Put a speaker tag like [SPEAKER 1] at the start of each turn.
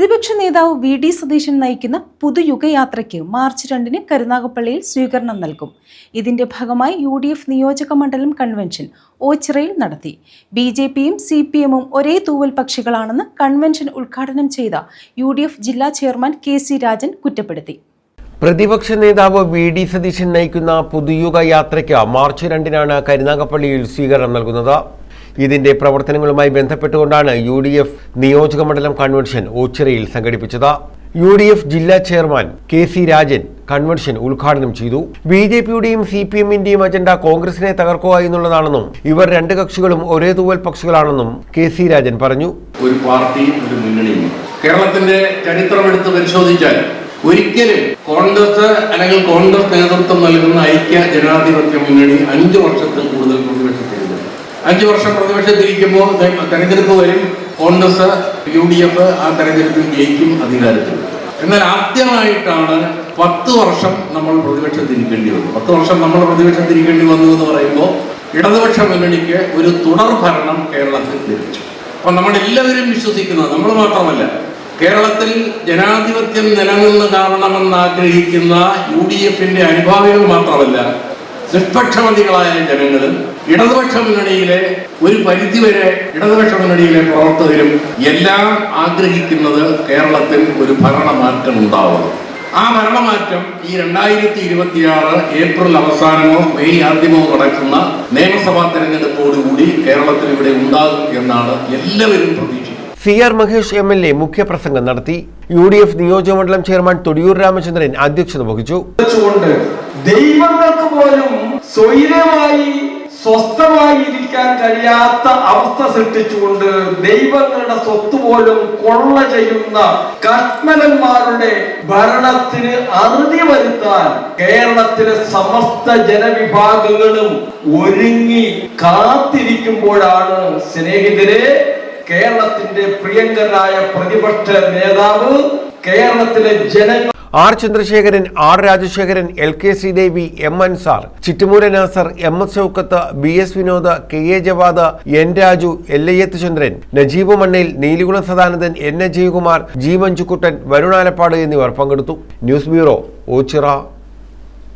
[SPEAKER 1] പ്രതിപക്ഷ നേതാവ് വി.ഡി. സതീശൻ നയിക്കുന്ന പുതുയുഗയാത്രയ്ക്ക് മാർച്ച് 2-ന് കരുനാഗപ്പള്ളിയിൽ സ്വീകരണം നൽകും. ഇതിന്റെ ഭാഗമായി UDF നിയോജക മണ്ഡലം കൺവെൻഷൻ ഓച്ചിറയിൽ നടത്തി. BJPയും CPMഉം ഒരേ തൂവൽ പക്ഷികളാണെന്ന് കൺവെൻഷൻ ഉദ്ഘാടനം ചെയ്ത UDF ജില്ലാ ചെയർമാൻ KC രാജൻ കുറ്റപ്പെടുത്തി.
[SPEAKER 2] പ്രതിപക്ഷ നേതാവ് വി.ഡി. സതീശൻ നയിക്കുന്ന പുതുയുഗ യാത്രയ്ക്ക് മാർച്ച് 2-നാണ് കരുനാഗപ്പള്ളിയിൽ സ്വീകരണം നൽകുന്നത്. ഇതിന്റെ പ്രവർത്തനങ്ങളുമായി ബന്ധപ്പെട്ടുകൊണ്ടാണ് UDF നിയോജക മണ്ഡലം കൺവെൻഷൻ ഓച്ചിറയിൽ സംഘടിപ്പിച്ചത്. UDF ജില്ലാ ചെയർമാൻ KC രാജൻ കൺവെൻഷൻ ഉദ്ഘാടനം ചെയ്തു. BJPയുടെയും CPMന്റെയും അജണ്ട കോൺഗ്രസിനെ തകർക്കുക എന്നുള്ളതാണെന്നും ഇവർ രണ്ട് കക്ഷികളും ഒരേ തൂവൽ പക്ഷികളാണെന്നും KC രാജൻ പറഞ്ഞു.
[SPEAKER 3] ഒരു പാർട്ടിയും ഒരു മുന്നണിയും കേരളത്തിന്റെ ചരിത്രം എടുത്ത് പരിശോധിച്ചാൽ ഒരിക്കലും കോൺഗ്രസ് അല്ലെങ്കിൽ കോൺഗ്രസ് നേതൃത്വം നൽകുന്ന ഐക്യ ജനാധിപത്യ മുന്നണി 5 വർഷത്തിൽ കൂടുതൽ പ്രതിപക്ഷത്തിരുന്നു. 5 വർഷം പ്രതിപക്ഷത്തിരിക്കുമ്പോൾ തെരഞ്ഞെടുപ്പ് വരും, കോൺഗ്രസ് UDF ആ തെരഞ്ഞെടുപ്പിൽ ജയിക്കും, അധികാരത്തിൽ. എന്നാൽ ആദ്യമായിട്ടാണ് 10 വർഷം നമ്മൾ പ്രതിപക്ഷത്തിരിക്കേണ്ടി വന്നു. 10 വർഷം നമ്മൾ പ്രതിപക്ഷത്തിരിക്കേണ്ടി വന്നു എന്ന് പറയുമ്പോൾ ഇടതുപക്ഷ മുന്നണിക്ക് ഒരു തുടർ ഭരണം കേരളത്തിൽ ലഭിച്ചു. അപ്പൊ നമ്മളെല്ലാവരും വിശ്വസിക്കുന്നത്, നമ്മൾ മാത്രമല്ല, കേരളത്തിൽ ജനാധിപത്യം നിലനിന്ന് കാണണമെന്ന് ആഗ്രഹിക്കുന്ന UDFന്റെ അനുഭാവികൾ മാത്രമല്ല, നിഷ്പക്ഷമതികളായ ജനങ്ങളും ഇടതുപക്ഷ മുന്നണിയിലെ ഒരു പരിധിവരെ ഇടതുപക്ഷ മുന്നണിയിലെ പ്രവർത്തകരും എല്ലാം ആഗ്രഹിക്കുന്നത് കേരളത്തിൽ ഒരു ഭരണമാറ്റം ഉണ്ടാവണം. ആ ഭരണമാറ്റം ഈ 2026 ഏപ്രിൽ അവസാനമോ മെയ് ആദ്യമോ നടക്കുന്ന നിയമസഭാ തെരഞ്ഞെടുപ്പോടുകൂടി കേരളത്തിൽ ഇവിടെ ഉണ്ടാകും എന്നാണ് എല്ലാവരും പ്രതീക്ഷിക്കുന്നത്.
[SPEAKER 2] CR മഹേഷ് MLA മുഖ്യപ്രസംഗം നടത്തി. UDF നിയോജക മണ്ഡലം ചെയർമാൻ തൊടിയൂർ രാമചന്ദ്രൻ അധ്യക്ഷത വഹിച്ചു.
[SPEAKER 4] ദൈവങ്ങൾക്ക് പോലും സ്വൈരമായി സ്വസ്ഥമായി ഇരിക്കാൻ കഴിയാത്ത അവസ്ഥ സൃഷ്ടിച്ചുകൊണ്ട് ദൈവങ്ങളുടെ സ്വത്ത് പോലും കൊള്ള ചെയ്യുന്ന കശ്മലന്മാരുടെ ഭരണത്തിന് അറുതി വരുത്താൻ കേരളത്തിലെ സമസ്ത ജനവിഭാഗങ്ങളും ഒരുങ്ങി കാത്തിരിക്കുമ്പോഴാണ് സ്നേഹിതരെ കേരളത്തിന്റെ പ്രിയങ്കരായ പ്രതിപക്ഷ നേതാവ് കേരളത്തിലെ ജനങ്ങൾ
[SPEAKER 2] R. Chandrasekharan, R. Rajasekharan, LK Sreedevi, M. Ansar, Chittumoola Nasar, MS Shoukath, BS Vinod, KA Javad, N. Raju, LAയത്ത് ചന്ദ്രൻ, നജീബ് മണ്ണയിൽ, നീലികുളം സദാനന്ദൻ, N. അജയകുമാർ, G. മഞ്ജുക്കുട്ടൻ, വരുൺ ആലപ്പാട് എന്നിവർ പങ്കെടുത്തു. News bureau, Ochira.